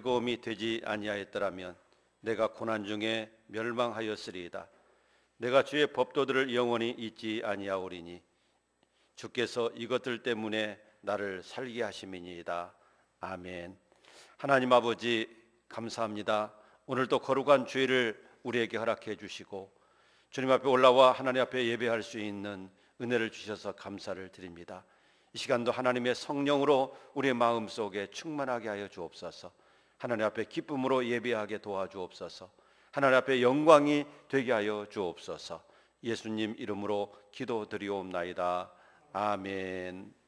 즐거움이 되지 아니하였더라면 내가 고난 중에 멸망하였으리이다. 내가 주의 법도들을 영원히 잊지 아니하오리니 주께서 이것들 때문에 나를 살게 하심이니이다. 아멘. 하나님 아버지 감사합니다. 오늘도 거룩한 주일을 우리에게 허락해 주시고 주님 앞에 올라와 하나님 앞에 예배할 수 있는 은혜를 주셔서 감사를 드립니다. 이 시간도 하나님의 성령으로 우리의 마음속에 충만하게 하여 주옵소서. 하나님 앞에 기쁨으로 예배하게 도와주옵소서. 하나님 앞에 영광이 되게 하여 주옵소서. 예수님 이름으로 기도드리옵나이다. 아멘.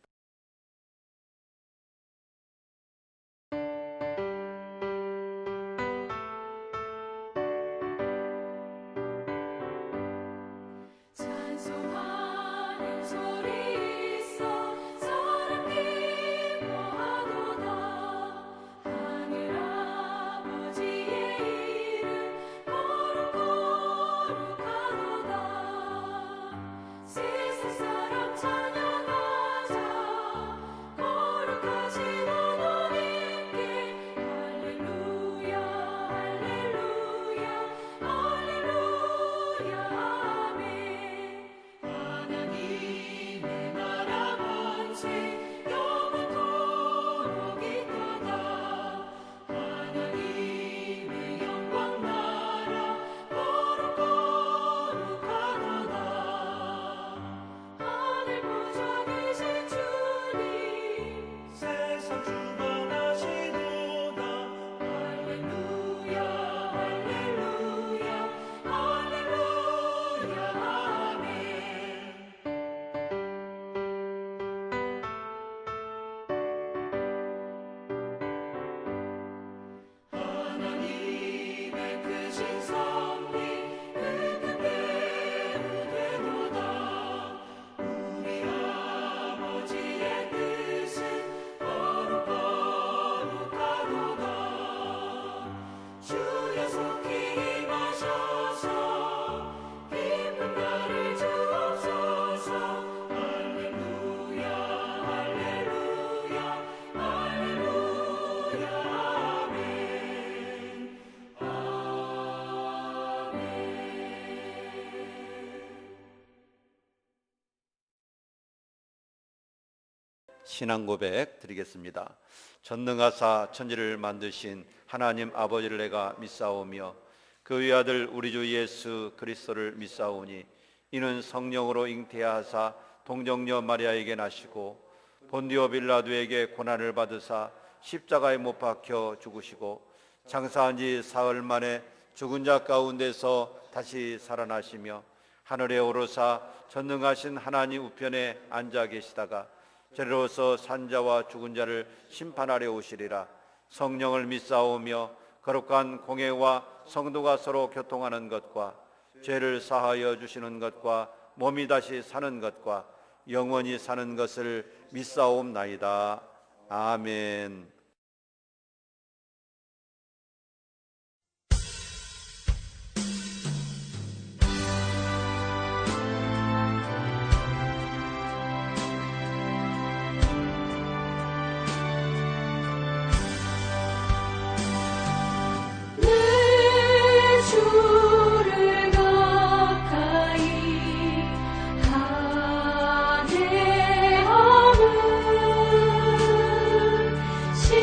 신앙 고백 드리겠습니다. 전능하사 천지를 만드신 하나님 아버지를 내가 믿사오며 그 외아들 우리 주 예수 그리스도를 믿사오니 이는 성령으로 잉태하사 동정녀 마리아에게 나시고 본디오 빌라도에게 고난을 받으사 십자가에 못 박혀 죽으시고 장사한 지 사흘 만에 죽은 자 가운데서 다시 살아나시며 하늘에 오르사 전능하신 하나님 우편에 앉아 계시다가 저리로서 산자와 죽은 자를 심판하려 오시리라. 성령을 믿사오며 거룩한 공회와 성도가 서로 교통하는 것과 죄를 사하여 주시는 것과 몸이 다시 사는 것과 영원히 사는 것을 믿사옵나이다. 아멘. 시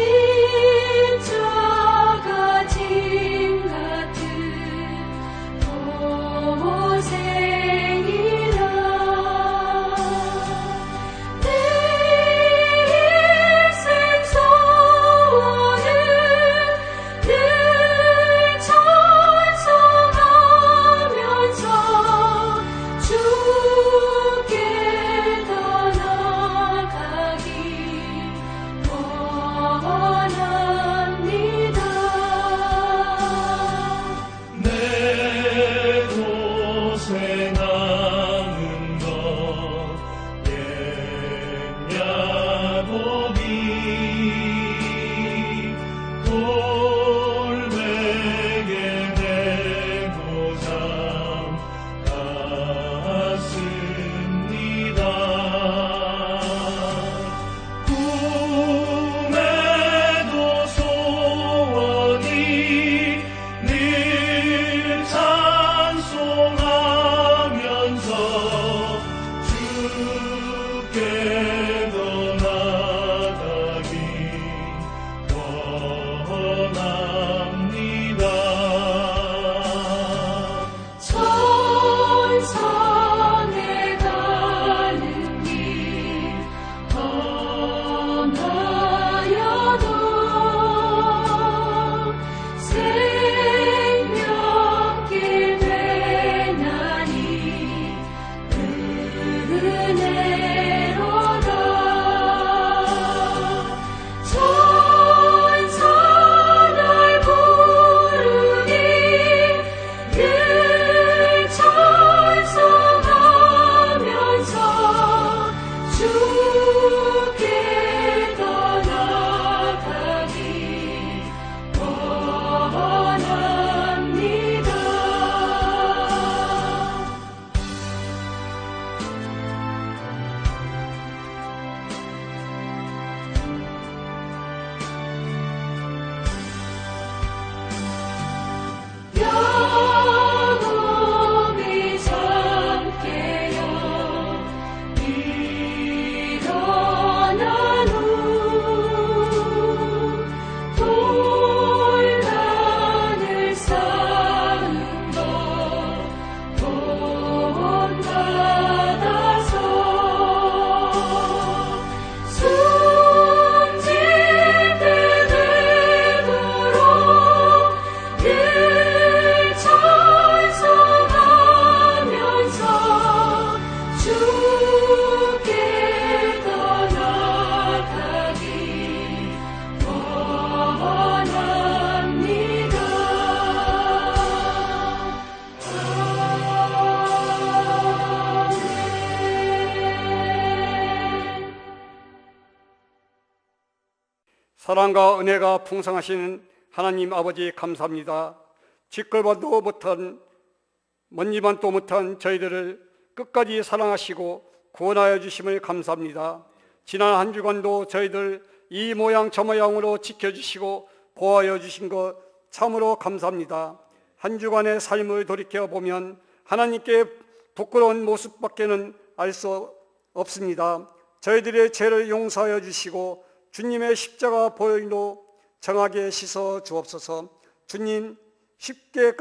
사랑과 은혜가 풍성하신 하나님 아버지 감사합니다. 지끌만도 못한 먼지만도 못한 저희들을 끝까지 사랑하시고 구원하여 주심을 감사합니다. 지난 한 주간도 저희들 이 모양 저 모양으로 지켜주시고 보호하여 주신 것 참으로 감사합니다. 한 주간의 삶을 돌이켜보면 하나님께 부끄러운 모습밖에는 알 수 없습니다. 저희들의 죄를 용서하여 주시고 주님의 십자가 보혈로 정하게 씻어 주옵소서. 주님, 쉽게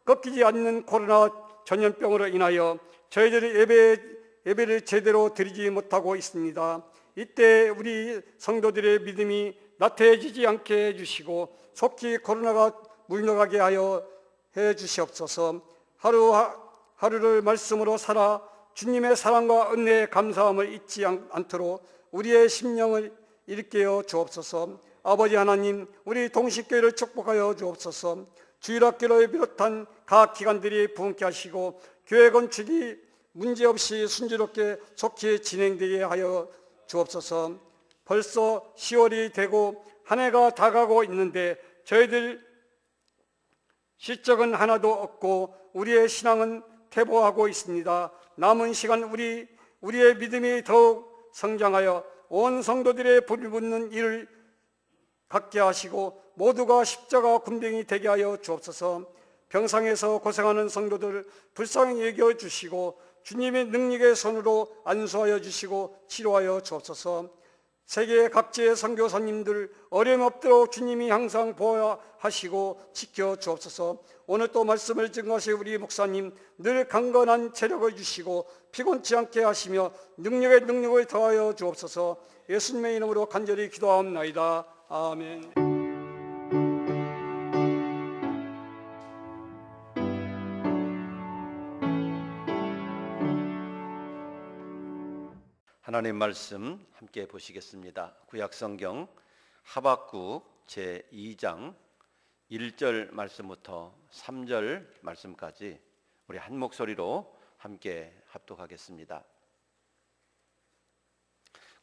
꺾이지 않는 코로나 전염병으로 인하여 저희들이 예배를 제대로 드리지 못하고 있습니다. 이때 우리 성도들의 믿음이 나태해지지 않게 해주시고 속히 코로나가 물러가게 하여 해주시옵소서. 하루를 말씀으로 살아 주님의 사랑과 은혜에 감사함을 잊지 않도록 우리의 심령을 일깨워 주옵소서. 아버지 하나님, 우리 동식교회를 축복하여 주옵소서. 주일학교를 비롯한 각 기관들이 부흥케 하시고 교회 건축이 문제없이 순조롭게 좋게 진행되게 하여 주옵소서. 벌써 10월이 되고 한 해가 다가고 있는데 저희들 실적은 하나도 없고 우리의 신앙은 퇴보하고 있습니다. 남은 시간 우리의 믿음이 더욱 성장하여 온 성도들의 불붙는 일을 갖게 하시고 모두가 십자가 군병이 되게 하여 주옵소서. 병상에서 고생하는 성도들 불쌍히 여겨 주시고 주님의 능력의 손으로 안수하여 주시고 치료하여 주옵소서. 세계 각지의 선교사님들 어려움 없도록 주님이 항상 보호하시고 지켜 주옵소서. 오늘 또 말씀을 증거하신 우리 목사님 늘 강건한 체력을 주시고 피곤치 않게 하시며 능력에 능력을 더하여 주옵소서. 예수님의 이름으로 간절히 기도하옵나이다. 아멘. 하나님 말씀 함께 보시겠습니다. 구약성경 하박국 제2장 1절 말씀부터 3절 말씀까지 우리 한 목소리로 함께 합독하겠습니다.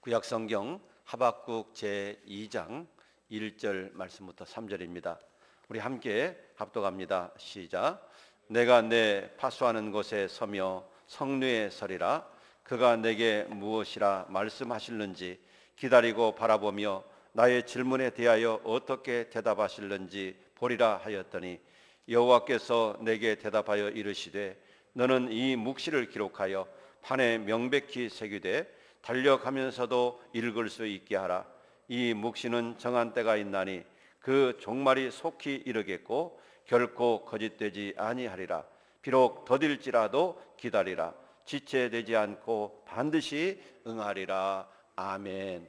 구약성경 하박국 제2장 1절 말씀부터 3절입니다. 우리 함께 합독합니다. 시작. 내가 내 파수하는 곳에 서며 성류에 서리라. 그가 내게 무엇이라 말씀하실는지 기다리고 바라보며 나의 질문에 대하여 어떻게 대답하실는지 보리라 하였더니 여호와께서 내게 대답하여 이르시되 너는 이 묵시를 기록하여 판에 명백히 새기되 달려가면서도 읽을 수 있게 하라. 이 묵시는 정한 때가 있나니 그 종말이 속히 이르겠고 결코 거짓되지 아니하리라. 비록 더딜지라도 기다리라. 지체되지 않고 반드시 응하리라. 아멘.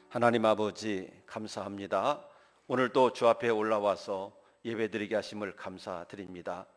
하나님 아버지 감사합니다. 오늘도 주 앞에 올라와서 예배드리게 하심을 감사드립니다.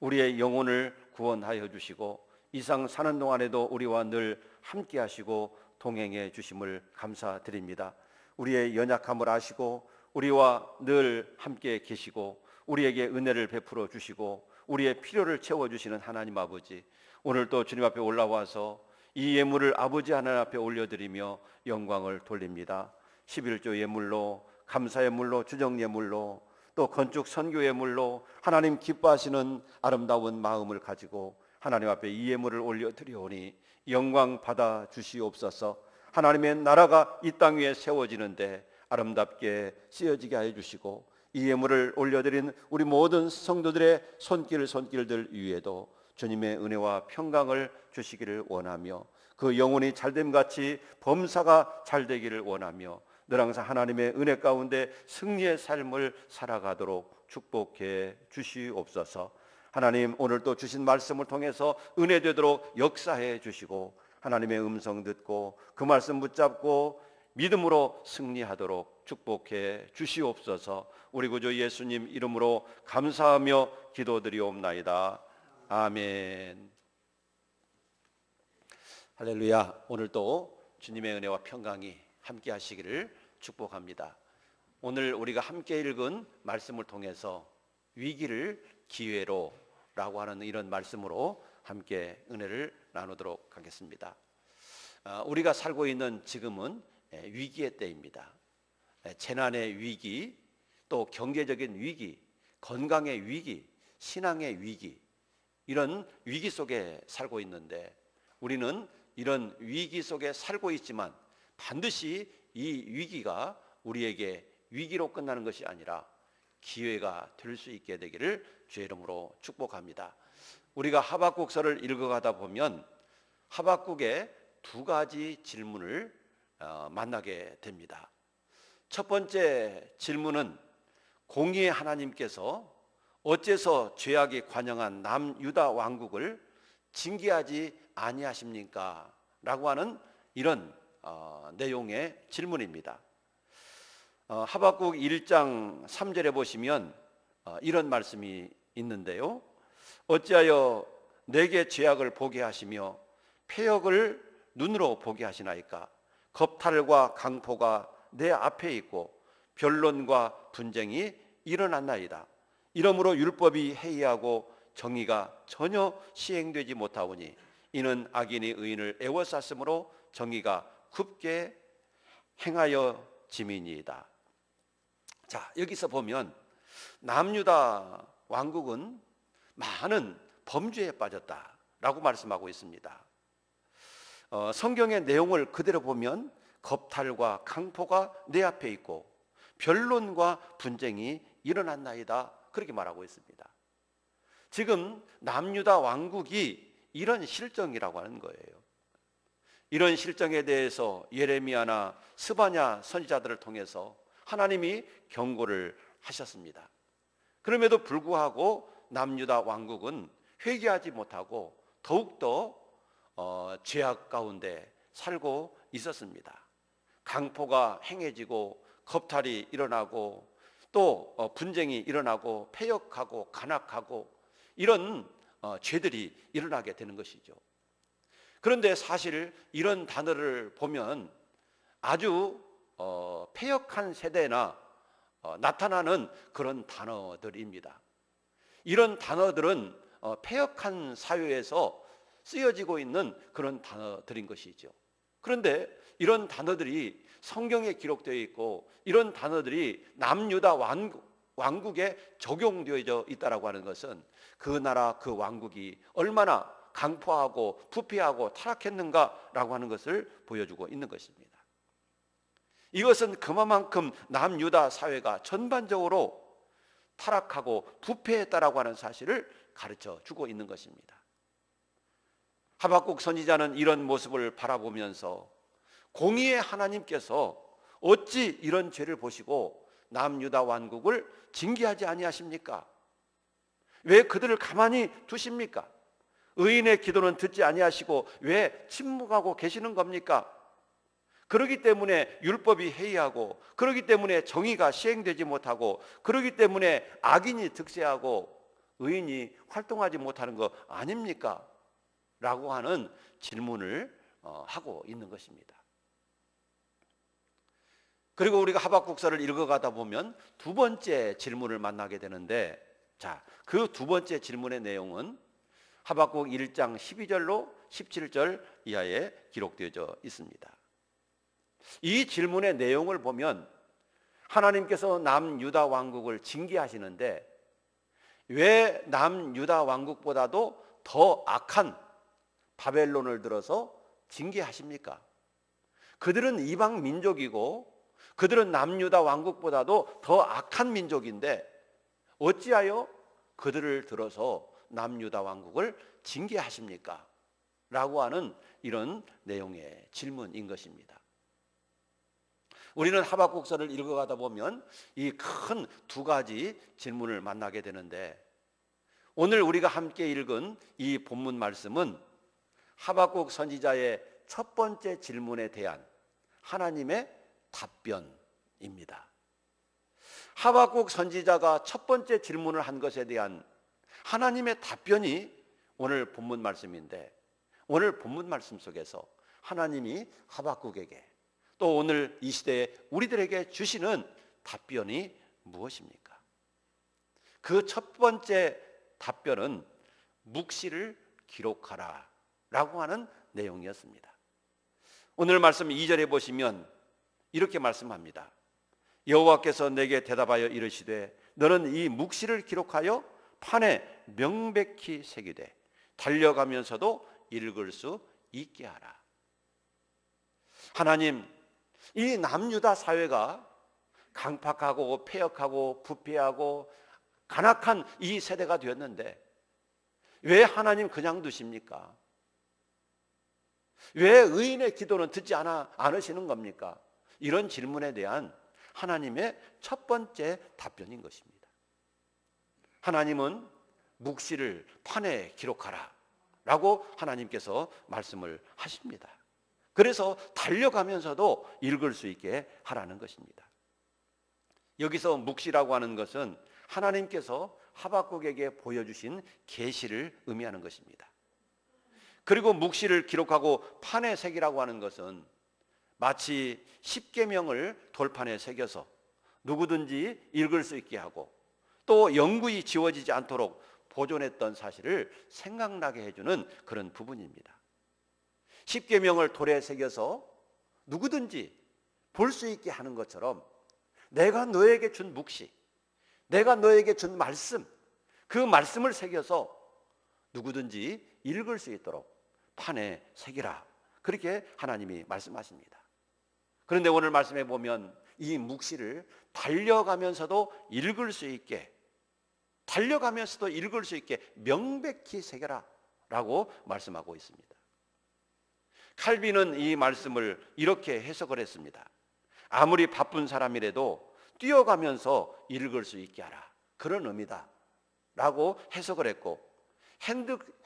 우리의 영혼을 구원하여 주시고 이 상 사는 동안에도 우리와 늘 함께 하시고 동행해 주심을 감사드립니다. 우리의 연약함을 아시고 우리와 늘 함께 계시고 우리에게 은혜를 베풀어 주시고 우리의 필요를 채워주시는 하나님 아버지, 오늘도 주님 앞에 올라와서 이 예물을 아버지 하나님 앞에 올려드리며 영광을 돌립니다. 11조 예물로, 감사 예물로, 주정 예물로, 또 건축 선교 예물로 하나님 기뻐하시는 아름다운 마음을 가지고 하나님 앞에 이 예물을 올려드리오니 영광 받아 주시옵소서. 하나님의 나라가 이 땅 위에 세워지는데 아름답게 쓰여지게 하여 주시고 이 예물을 올려드린 우리 모든 성도들의 손길들 위에도 주님의 은혜와 평강을 주시기를 원하며 그 영혼이 잘됨같이 범사가 잘되기를 원하며 늘 항상 하나님의 은혜 가운데 승리의 삶을 살아가도록 축복해 주시옵소서. 하나님, 오늘 또 주신 말씀을 통해서 은혜 되도록 역사해 주시고 하나님의 음성 듣고 그 말씀 붙잡고 믿음으로 승리하도록 축복해 주시옵소서. 우리 구주 예수님 이름으로 감사하며 기도드리옵나이다. 아멘. 할렐루야. 오늘도 주님의 은혜와 평강이 함께 하시기를 축복합니다. 오늘 우리가 함께 읽은 말씀을 통해서 위기를 기회로 라고 하는 이런 말씀으로 함께 은혜를 나누도록 하겠습니다. 우리가 살고 있는 지금은 위기의 때입니다. 재난의 위기, 또 경제적인 위기, 건강의 위기, 신앙의 위기, 이런 위기 속에 살고 있는데 우리는 이런 위기 속에 살고 있지만 반드시 이 위기가 우리에게 위기로 끝나는 것이 아니라 기회가 될 수 있게 되기를 주의 이름으로 축복합니다. 우리가 하박국서를 읽어가다 보면 하박국의 두 가지 질문을 만나게 됩니다. 첫 번째 질문은 공의의 하나님께서 어째서 죄악이 관영한 남유다 왕국을 징계하지 아니하십니까? 라고 하는 이런 내용의 질문입니다. 하박국 1장 3절에 보시면 이런 말씀이 있는데요. 어찌하여 내게 죄악을 보게 하시며 패역을 눈으로 보게 하시나이까? 겁탈과 강포가 내 앞에 있고 변론과 분쟁이 일어났나이다. 이러므로 율법이 해이하고 정의가 전혀 시행되지 못하오니 이는 악인이 의인을 애워쌌으므로 정의가 굽게 행하여 짐이니이다. 자, 여기서 보면 남유다 왕국은 많은 범죄에 빠졌다라고 말씀하고 있습니다. 성경의 내용을 그대로 보면 겁탈과 강포가 내 앞에 있고 변론과 분쟁이 일어났나이다, 그렇게 말하고 있습니다. 지금 남유다 왕국이 이런 실정이라고 하는 거예요. 이런 실정에 대해서 예레미야나 스바냐 선지자들을 통해서 하나님이 경고를 하셨습니다. 그럼에도 불구하고 남유다 왕국은 회개하지 못하고 더욱더 죄악 가운데 살고 있었습니다. 강포가 행해지고 겁탈이 일어나고 또 분쟁이 일어나고 패역하고 간악하고 이런 죄들이 일어나게 되는 것이죠. 그런데 사실 이런 단어를 보면 아주 패역한 세대나 나타나는 그런 단어들입니다. 이런 단어들은 패역한 사회에서 쓰여지고 있는 그런 단어들인 것이죠. 그런데 이런 단어들이 성경에 기록되어 있고 이런 단어들이 남유다 왕국에 적용되어져 있다라고 하는 것은 그 나라 그 왕국이 얼마나 강포하고 부패하고 타락했는가라고 하는 것을 보여주고 있는 것입니다. 이것은 그만큼 남유다 사회가 전반적으로 타락하고 부패했다라고 하는 사실을 가르쳐 주고 있는 것입니다. 하박국 선지자는 이런 모습을 바라보면서 공의의 하나님께서 어찌 이런 죄를 보시고 남유다 왕국을 징계하지 아니하십니까? 왜 그들을 가만히 두십니까? 의인의 기도는 듣지 아니하시고 왜 침묵하고 계시는 겁니까? 그렇기 때문에 율법이 해이하고 그렇기 때문에 정의가 시행되지 못하고 그렇기 때문에 악인이 득세하고 의인이 활동하지 못하는 거 아닙니까? 라고 하는 질문을 하고 있는 것입니다. 그리고 우리가 하박국서를 읽어가다 보면 두 번째 질문을 만나게 되는데, 자, 그 두 번째 질문의 내용은 하박국 1장 12절로 17절 이하에 기록되어 있습니다. 이 질문의 내용을 보면 하나님께서 남유다 왕국을 징계하시는데 왜 남유다 왕국보다도 더 악한 바벨론을 들어서 징계하십니까? 그들은 이방 민족이고 그들은 남유다 왕국보다도 더 악한 민족인데 어찌하여 그들을 들어서 남유다 왕국을 징계하십니까? 라고 하는 이런 내용의 질문인 것입니다. 우리는 하박국서를 읽어가다 보면 이 큰 두 가지 질문을 만나게 되는데 오늘 우리가 함께 읽은 이 본문 말씀은 하박국 선지자의 첫 번째 질문에 대한 하나님의 답변입니다. 하박국 선지자가 첫 번째 질문을 한 것에 대한 하나님의 답변이 오늘 본문 말씀인데 오늘 본문 말씀 속에서 하나님이 하박국에게 또 오늘 이 시대에 우리들에게 주시는 답변이 무엇입니까? 그 첫 번째 답변은 묵시를 기록하라 라고 하는 내용이었습니다. 오늘 말씀 2절에 보시면 이렇게 말씀합니다. 여호와께서 내게 대답하여 이르시되 너는 이 묵시를 기록하여 판에 명백히 새기되 달려가면서도 읽을 수 있게 하라. 하나님, 이 남유다 사회가 강팍하고 폐역하고 부패하고 간악한 이 세대가 되었는데 왜 하나님 그냥 두십니까? 왜 의인의 기도는 듣지 않으시는 겁니까? 이런 질문에 대한 하나님의 첫 번째 답변인 것입니다. 하나님은 묵시를 판에 기록하라 라고 하나님께서 말씀을 하십니다. 그래서 달려가면서도 읽을 수 있게 하라는 것입니다. 여기서 묵시라고 하는 것은 하나님께서 하박국에게 보여주신 계시를 의미하는 것입니다. 그리고 묵시를 기록하고 판에 새기라고 하는 것은 마치 십계명을 돌판에 새겨서 누구든지 읽을 수 있게 하고 또 영구히 지워지지 않도록 보존했던 사실을 생각나게 해주는 그런 부분입니다. 십계명을 돌에 새겨서 누구든지 볼 수 있게 하는 것처럼 내가 너에게 준 묵시, 내가 너에게 준 말씀, 그 말씀을 새겨서 누구든지 읽을 수 있도록 판에 새기라. 그렇게 하나님이 말씀하십니다. 그런데 오늘 말씀해 보면 이 묵시를 달려가면서도 읽을 수 있게, 달려가면서도 읽을 수 있게 명백히 새겨라 라고 말씀하고 있습니다. 칼빈은 이 말씀을 이렇게 해석을 했습니다. 아무리 바쁜 사람이라도 뛰어가면서 읽을 수 있게 하라, 그런 의미다 라고 해석을 했고,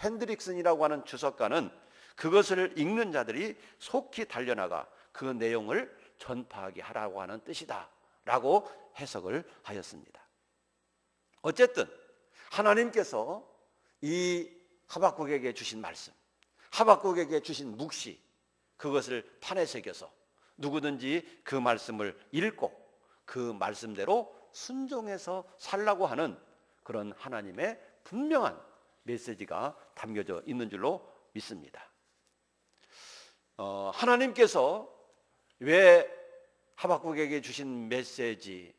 핸드릭슨이라고 하는 주석가는 그것을 읽는 자들이 속히 달려나가 그 내용을 전파하게 하라고 하는 뜻이다 라고 해석을 하였습니다. 어쨌든 하나님께서 이 하박국에게 주신 말씀, 하박국에게 주신 묵시, 그것을 판에 새겨서 누구든지 그 말씀을 읽고 그 말씀대로 순종해서 살라고 하는 그런 하나님의 분명한 메시지가 담겨져 있는 줄로 믿습니다. 하나님께서 왜 하박국에게 주신 메시지,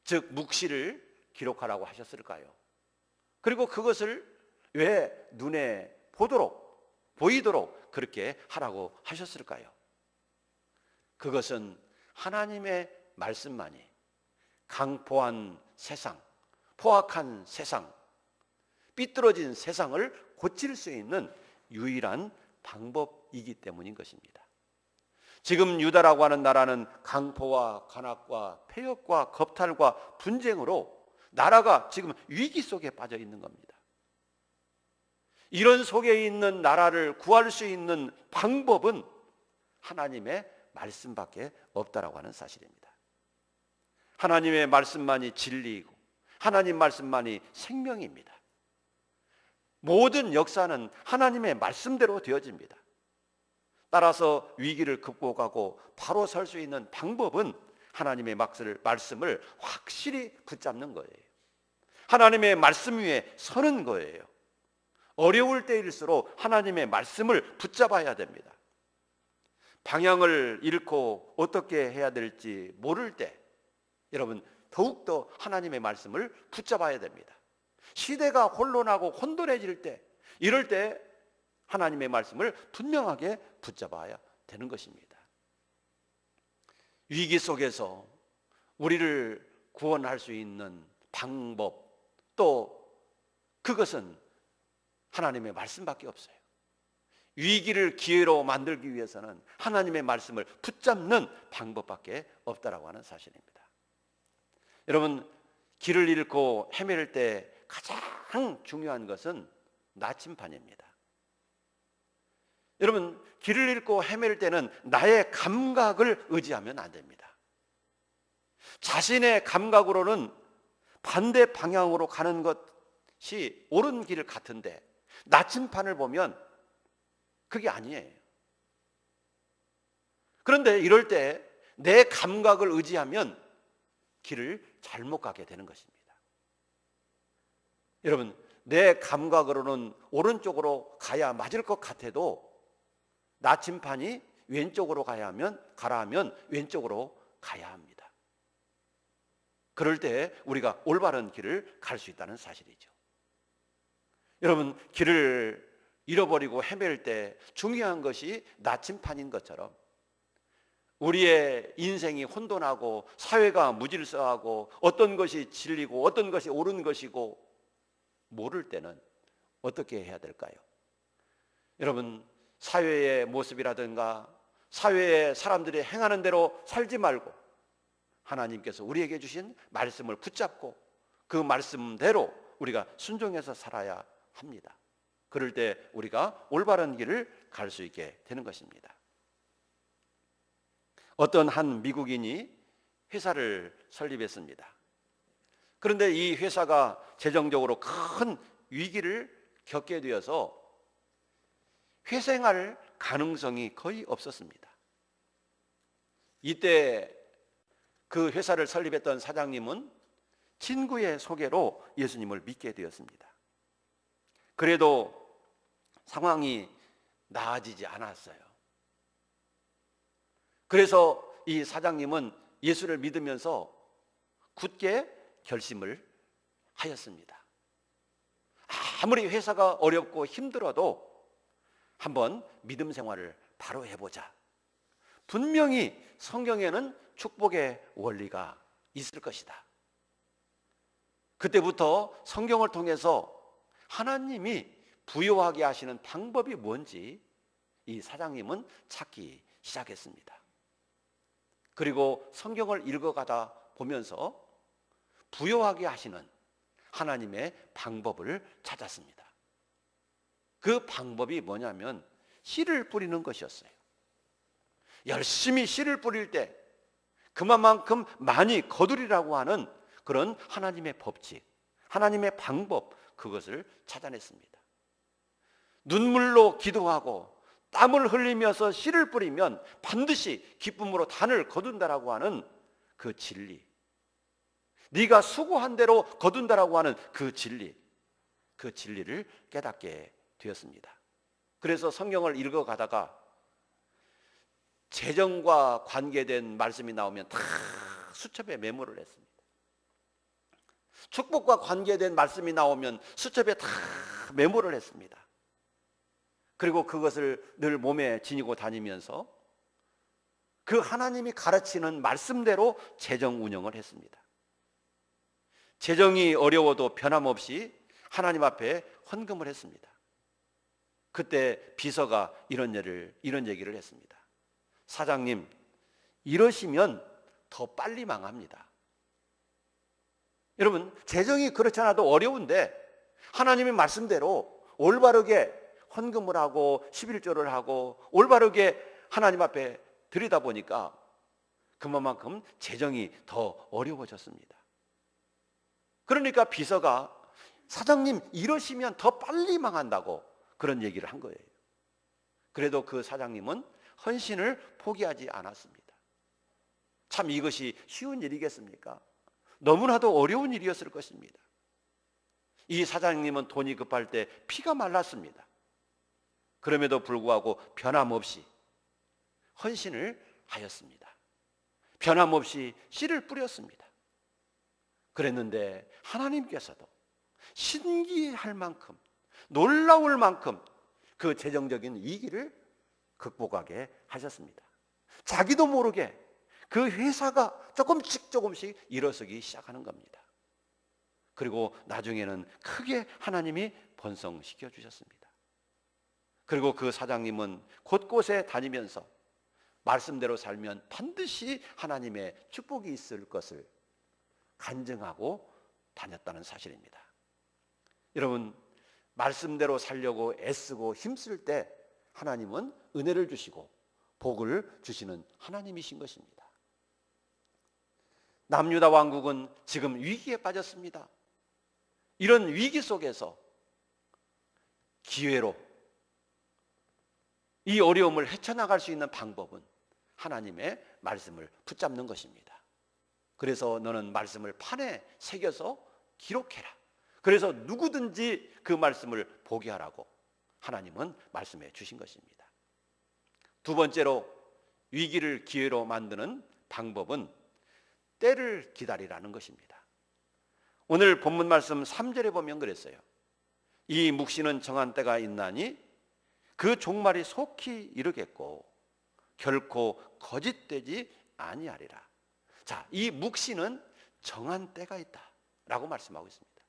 즉 묵시를 기록하라고 하셨을까요? 그리고 그것을 왜 눈에 보이도록 그렇게 하라고 하셨을까요? 그것은 하나님의 말씀만이 강포한 세상, 포악한 세상, 삐뚤어진 세상을 고칠 수 있는 유일한 방법이기 때문인 것입니다. 지금 유다라고 하는 나라는 강포와 간악과 폐역과 겁탈과 분쟁으로 나라가 지금 위기 속에 빠져 있는 겁니다. 이런 속에 있는 나라를 구할 수 있는 방법은 하나님의 말씀밖에 없다라고 하는 사실입니다. 하나님의 말씀만이 진리이고 하나님 말씀만이 생명입니다. 모든 역사는 하나님의 말씀대로 되어집니다. 따라서 위기를 극복하고 바로 설 수 있는 방법은 하나님의 말씀을 확실히 붙잡는 거예요. 하나님의 말씀 위에 서는 거예요. 어려울 때일수록 하나님의 말씀을 붙잡아야 됩니다. 방향을 잃고 어떻게 해야 될지 모를 때 여러분 더욱더 하나님의 말씀을 붙잡아야 됩니다. 시대가 혼돈하고 혼돈해질 때, 이럴 때 하나님의 말씀을 분명하게 붙잡아야 되는 것입니다. 위기 속에서 우리를 구원할 수 있는 방법, 또 그것은 하나님의 말씀밖에 없어요. 위기를 기회로 만들기 위해서는 하나님의 말씀을 붙잡는 방법밖에 없다라고 하는 사실입니다. 여러분, 길을 잃고 헤맬 때 가장 중요한 것은 나침판입니다. 여러분, 길을 잃고 헤맬 때는 나의 감각을 의지하면 안 됩니다. 자신의 감각으로는 반대 방향으로 가는 것이 옳은 길 같은데 나침판을 보면 그게 아니에요. 그런데 이럴 때 내 감각을 의지하면 길을 잘못 가게 되는 것입니다. 여러분, 내 감각으로는 오른쪽으로 가야 맞을 것 같아도 나침판이 왼쪽으로 가라 하면 왼쪽으로 가야 합니다. 그럴 때 우리가 올바른 길을 갈 수 있다는 사실이죠. 여러분, 길을 잃어버리고 헤맬 때 중요한 것이 나침판인 것처럼 우리의 인생이 혼돈하고 사회가 무질서하고 어떤 것이 진리고 어떤 것이 옳은 것이고 모를 때는 어떻게 해야 될까요? 여러분, 사회의 모습이라든가 사회의 사람들이 행하는 대로 살지 말고 하나님께서 우리에게 주신 말씀을 붙잡고 그 말씀대로 우리가 순종해서 살아야 합니다. 그럴 때 우리가 올바른 길을 갈 수 있게 되는 것입니다. 어떤 한 미국인이 회사를 설립했습니다. 그런데 이 회사가 재정적으로 큰 위기를 겪게 되어서 회생할 가능성이 거의 없었습니다. 이때 그 회사를 설립했던 사장님은 친구의 소개로 예수님을 믿게 되었습니다. 그래도 상황이 나아지지 않았어요. 그래서 이 사장님은 예수를 믿으면서 굳게 결심을 하였습니다. 아무리 회사가 어렵고 힘들어도 한번 믿음 생활을 바로 해보자. 분명히 성경에는 축복의 원리가 있을 것이다. 그때부터 성경을 통해서 하나님이 부여하게 하시는 방법이 뭔지 이 사장님은 찾기 시작했습니다. 그리고 성경을 읽어가다 보면서 부여하게 하시는 하나님의 방법을 찾았습니다. 그 방법이 뭐냐면 씨를 뿌리는 것이었어요. 열심히 씨를 뿌릴 때 그만큼 많이 거두리라고 하는 그런 하나님의 법칙, 하나님의 방법, 그것을 찾아냈습니다. 눈물로 기도하고 땀을 흘리면서 씨를 뿌리면 반드시 기쁨으로 단을 거둔다라고 하는 그 진리, 네가 수고한 대로 거둔다라고 하는 그 진리, 그 진리를 깨닫게 되었습니다. 그래서 성경을 읽어가다가 재정과 관계된 말씀이 나오면 다 수첩에 메모를 했습니다. 축복과 관계된 말씀이 나오면 수첩에 다 메모를 했습니다. 그리고 그것을 늘 몸에 지니고 다니면서 그 하나님이 가르치는 말씀대로 재정 운영을 했습니다. 재정이 어려워도 변함없이 하나님 앞에 헌금을 했습니다. 그때 비서가 이런 얘기를 했습니다. 사장님, 이러시면 더 빨리 망합니다. 여러분, 재정이 그렇지 않아도 어려운데 하나님의 말씀대로 올바르게 헌금을 하고 11조를 하고 올바르게 하나님 앞에 드리다 보니까 그만큼 재정이 더 어려워졌습니다. 그러니까 비서가 사장님 이러시면 더 빨리 망한다고 그런 얘기를 한 거예요. 그래도 그 사장님은 헌신을 포기하지 않았습니다. 참 이것이 쉬운 일이겠습니까? 너무나도 어려운 일이었을 것입니다. 이 사장님은 돈이 급할 때 피가 말랐습니다. 그럼에도 불구하고 변함없이 헌신을 하였습니다. 변함없이 씨를 뿌렸습니다. 그랬는데 하나님께서도 신기할 만큼, 놀라울 만큼 그 재정적인 위기를 극복하게 하셨습니다. 자기도 모르게 그 회사가 조금씩 일어서기 시작하는 겁니다. 그리고 나중에는 크게 하나님이 번성시켜 주셨습니다. 그리고 그 사장님은 곳곳에 다니면서 말씀대로 살면 반드시 하나님의 축복이 있을 것을 간증하고 다녔다는 사실입니다. 여러분, 말씀대로 살려고 애쓰고 힘쓸 때 하나님은 은혜를 주시고 복을 주시는 하나님이신 것입니다. 남유다 왕국은 지금 위기에 빠졌습니다. 이런 위기 속에서 기회로 이 어려움을 헤쳐나갈 수 있는 방법은 하나님의 말씀을 붙잡는 것입니다. 그래서 너는 말씀을 판에 새겨서 기록해라. 그래서 누구든지 그 말씀을 보게 하라고 하나님은 말씀해 주신 것입니다. 두 번째로 위기를 기회로 만드는 방법은 때를 기다리라는 것입니다. 오늘 본문 말씀 3절에 보면 그랬어요. 이 묵시는 정한 때가 있나니 그 종말이 속히 이르겠고 결코 거짓되지 아니하리라. 자, 이 묵시는 정한 때가 있다라고 말씀하고 있습니다.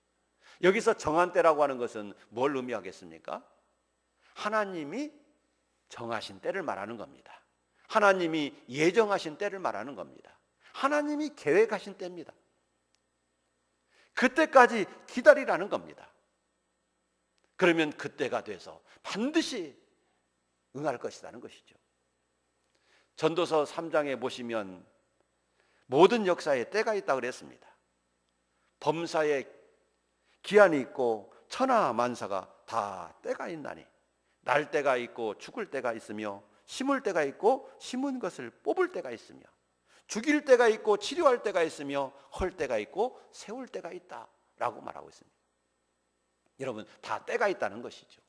여기서 정한 때라고 하는 것은 뭘 의미하겠습니까? 하나님이 정하신 때를 말하는 겁니다. 하나님이 예정하신 때를 말하는 겁니다. 하나님이 계획하신 때입니다. 그때까지 기다리라는 겁니다. 그러면 그때가 돼서 반드시 응할 것이라는 것이죠. 전도서 3장에 보시면 모든 역사에 때가 있다고 그랬습니다. 범사에 기한이 있고 천하 만사가 다 때가 있나니 날 때가 있고 죽을 때가 있으며 심을 때가 있고 심은 것을 뽑을 때가 있으며 죽일 때가 있고 치료할 때가 있으며 헐 때가 있고 세울 때가 있다라고 말하고 있습니다. 여러분, 다 때가 있다는 것이죠.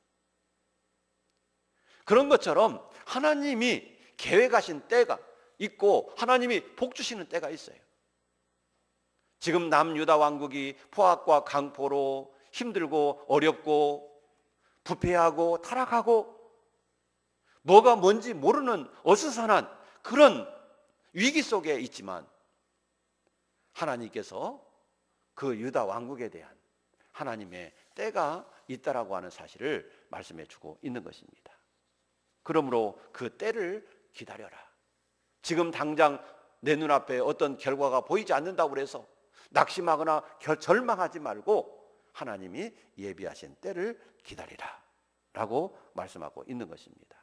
그런 것처럼 하나님이 계획하신 때가 있고 하나님이 복 주시는 때가 있어요. 지금 남유다 왕국이 포악과 강포로 힘들고 어렵고 부패하고 타락하고 뭐가 뭔지 모르는 어수선한 그런 위기 속에 있지만 하나님께서 그 유다 왕국에 대한 하나님의 때가 있다라고 하는 사실을 말씀해 주고 있는 것입니다. 그러므로 그 때를 기다려라. 지금 당장 내 눈앞에 어떤 결과가 보이지 않는다고 해서 낙심하거나 절망하지 말고 하나님이 예비하신 때를 기다리라 라고 말씀하고 있는 것입니다.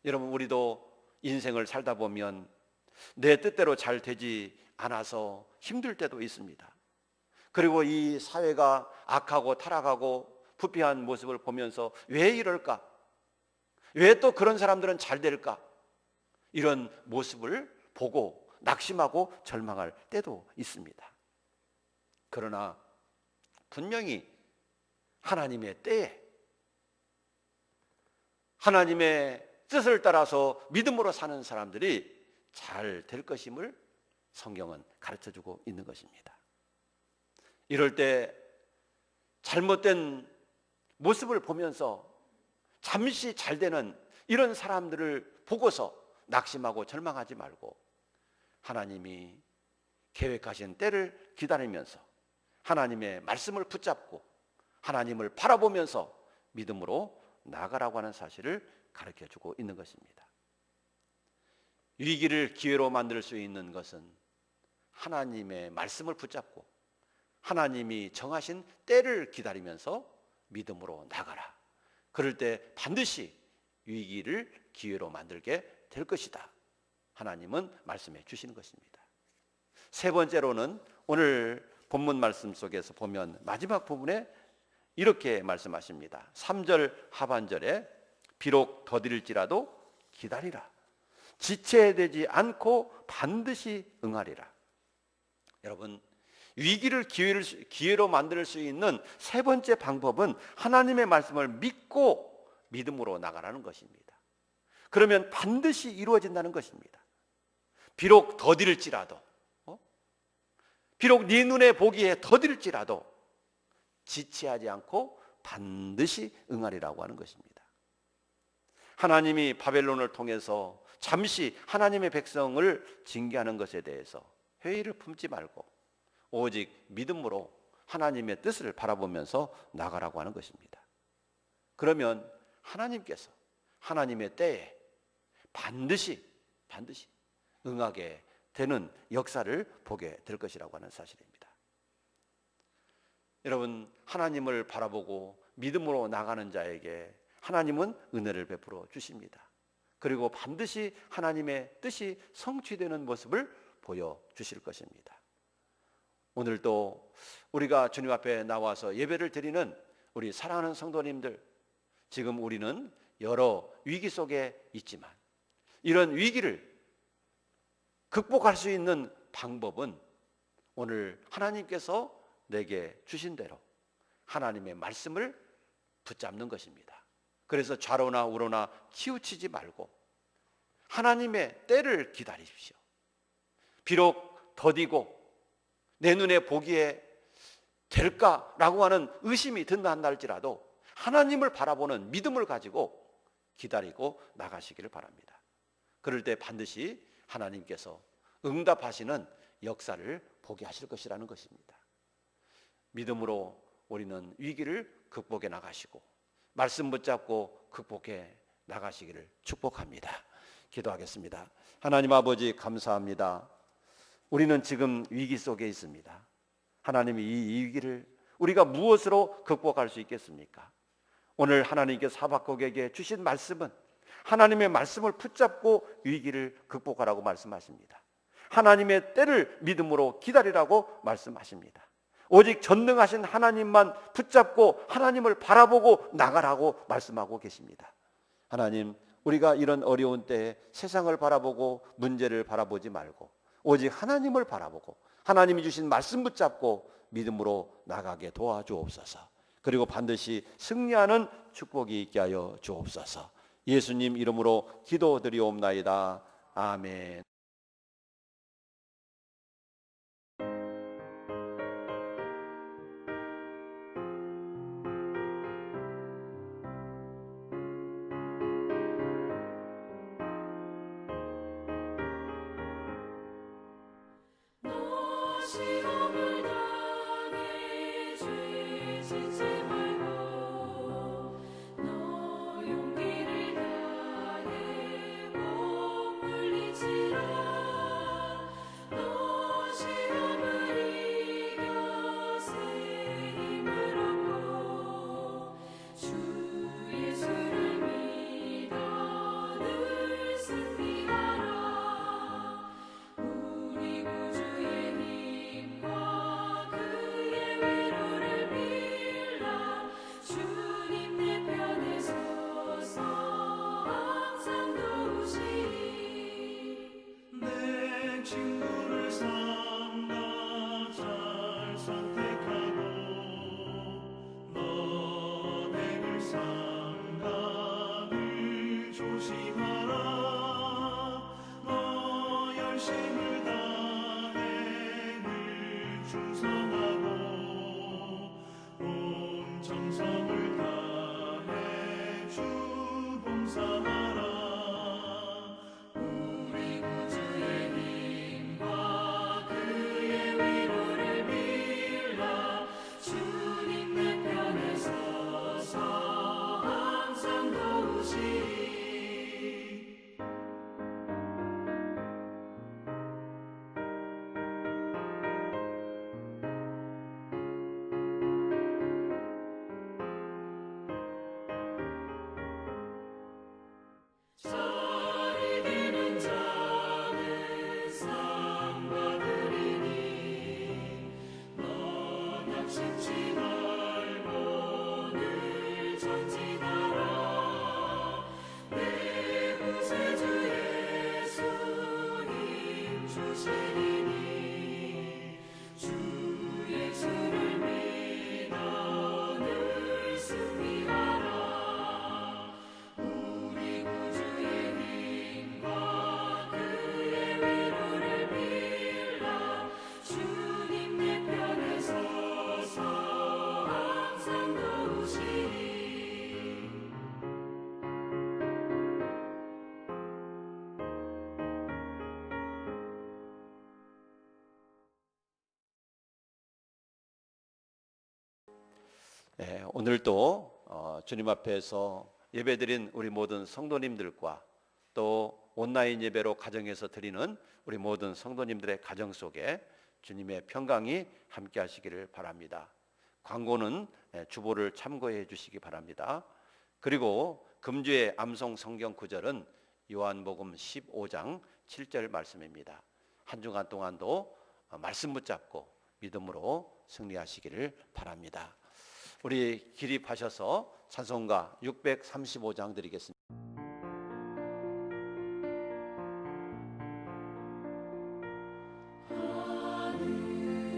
여러분, 우리도 인생을 살다 보면 내 뜻대로 잘 되지 않아서 힘들 때도 있습니다. 그리고 이 사회가 악하고 타락하고 부패한 모습을 보면서 왜 이럴까? 왜 또 그런 사람들은 잘 될까? 이런 모습을 보고 낙심하고 절망할 때도 있습니다. 그러나 분명히 하나님의 때에 하나님의 뜻을 따라서 믿음으로 사는 사람들이 잘 될 것임을 성경은 가르쳐주고 있는 것입니다. 이럴 때 잘못된 모습을 보면서 잠시 잘 되는 이런 사람들을 보고서 낙심하고 절망하지 말고 하나님이 계획하신 때를 기다리면서 하나님의 말씀을 붙잡고 하나님을 바라보면서 믿음으로 나아가라고 하는 사실을 가르쳐주고 있는 것입니다. 위기를 기회로 만들 수 있는 것은 하나님의 말씀을 붙잡고 하나님이 정하신 때를 기다리면서 믿음으로 나가라. 그럴 때 반드시 위기를 기회로 만들게 될 것이다. 하나님은 말씀해 주시는 것입니다. 세 번째로는 오늘 본문 말씀 속에서 보면 마지막 부분에 이렇게 말씀하십니다. 3절 하반절에 비록 더딜지라도 기다리라. 지체되지 않고 반드시 응하리라. 여러분, 위기를 기회로 만들 수 있는 세 번째 방법은 하나님의 말씀을 믿고 믿음으로 나가라는 것입니다. 그러면 반드시 이루어진다는 것입니다. 비록 더딜지라도, 비록 네 눈에 보기에 더딜지라도 지체하지 않고 반드시 응하리라고 하는 것입니다. 하나님이 바벨론을 통해서 잠시 하나님의 백성을 징계하는 것에 대해서 회의를 품지 말고 오직 믿음으로 하나님의 뜻을 바라보면서 나가라고 하는 것입니다. 그러면 하나님께서 하나님의 때에 반드시 응하게 되는 역사를 보게 될 것이라고 하는 사실입니다. 여러분, 하나님을 바라보고 믿음으로 나가는 자에게 하나님은 은혜를 베풀어 주십니다. 그리고 반드시 하나님의 뜻이 성취되는 모습을 보여주실 것입니다. 오늘도 우리가 주님 앞에 나와서 예배를 드리는 우리 사랑하는 성도님들, 지금 우리는 여러 위기 속에 있지만 이런 위기를 극복할 수 있는 방법은 오늘 하나님께서 내게 주신 대로 하나님의 말씀을 붙잡는 것입니다. 그래서 좌로나 우로나 치우치지 말고 하나님의 때를 기다리십시오. 비록 더디고 내 눈에 보기에 될까라고 하는 의심이 든다 할지라도 하나님을 바라보는 믿음을 가지고 기다리고 나가시기를 바랍니다. 그럴 때 반드시 하나님께서 응답하시는 역사를 보게 하실 것이라는 것입니다. 믿음으로 우리는 위기를 극복해 나가시고 말씀 붙잡고 극복해 나가시기를 축복합니다. 기도하겠습니다. 하나님 아버지 감사합니다. 우리는 지금 위기 속에 있습니다. 하나님이 이 위기를 우리가 무엇으로 극복할 수 있겠습니까? 오늘 하나님께서 하박국에게 주신 말씀은 하나님의 말씀을 붙잡고 위기를 극복하라고 말씀하십니다. 하나님의 때를 믿음으로 기다리라고 말씀하십니다. 오직 전능하신 하나님만 붙잡고 하나님을 바라보고 나가라고 말씀하고 계십니다. 하나님, 우리가 이런 어려운 때에 세상을 바라보고 문제를 바라보지 말고 오직 하나님을 바라보고 하나님이 주신 말씀 붙잡고 믿음으로 나가게 도와주옵소서. 그리고 반드시 승리하는 축복이 있게 하여 주옵소서. 예수님 이름으로 기도드리옵나이다. 아멘. 시험을 당해 죄 짓지 말고 너 용기를 다해 못 물리치라. 너 시험을 이겨 새 힘을 얻고 주 예수를 믿어 늘 승리하라. 우리 구주의 힘과 그의 위로를 빌라. 주님 내 편에 서서 항상 도우시리. 내 친구를 삼가 잘 선택하고 너를 삼가 늘 조심하라. 너 열심을 다해 늘 충성하고 온 정성을 다해 주 봉사하라. 우리 구주의 힘과 그의 위로를 빌라. 주님 내 편에 서서 항상 도우시리. 잘 이기는 자는 상 받으리니 너 낙심치 말고 늘 전진하라. 내 구세주 예수 힘 주시리니 주 예수를 믿어 늘 승리하라. 우리 구주의 힘과 그의 위로를 빌라. 주님 내 편에 서서 항상 도우시리. 오늘도 주님 앞에서 예배드린 우리 모든 성도님들과 또 온라인 예배로 가정에서 드리는 우리 모든 성도님들의 가정 속에 주님의 평강이 함께 하시기를 바랍니다. 광고는 주보를 참고해 주시기 바랍니다. 그리고 금주의 암송 성경 구절은 요한복음 15장 7절 말씀입니다. 한 주간 동안도 말씀 붙잡고 믿음으로 승리하시기를 바랍니다. 우리 기립하셔서 찬송가 635장 드리겠습니다. 하늘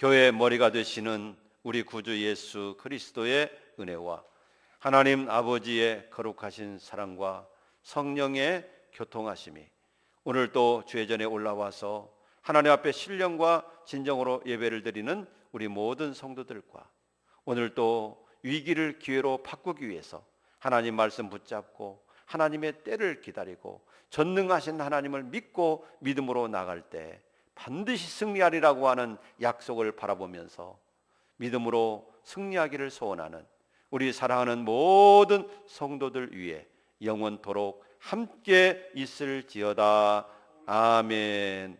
교회의 머리가 되시는 우리 구주 예수 그리스도의 은혜와 하나님 아버지의 거룩하신 사랑과 성령의 교통하심이 오늘 또 주의 전에 올라와서 하나님 앞에 신령과 진정으로 예배를 드리는 우리 모든 성도들과 오늘 또 위기를 기회로 바꾸기 위해서 하나님 말씀 붙잡고 하나님의 때를 기다리고 전능하신 하나님을 믿고 믿음으로 나갈 때 반드시 승리하리라고 하는 약속을 바라보면서 믿음으로 승리하기를 소원하는 우리 사랑하는 모든 성도들 위해 영원토록 함께 있을지어다. 아멘.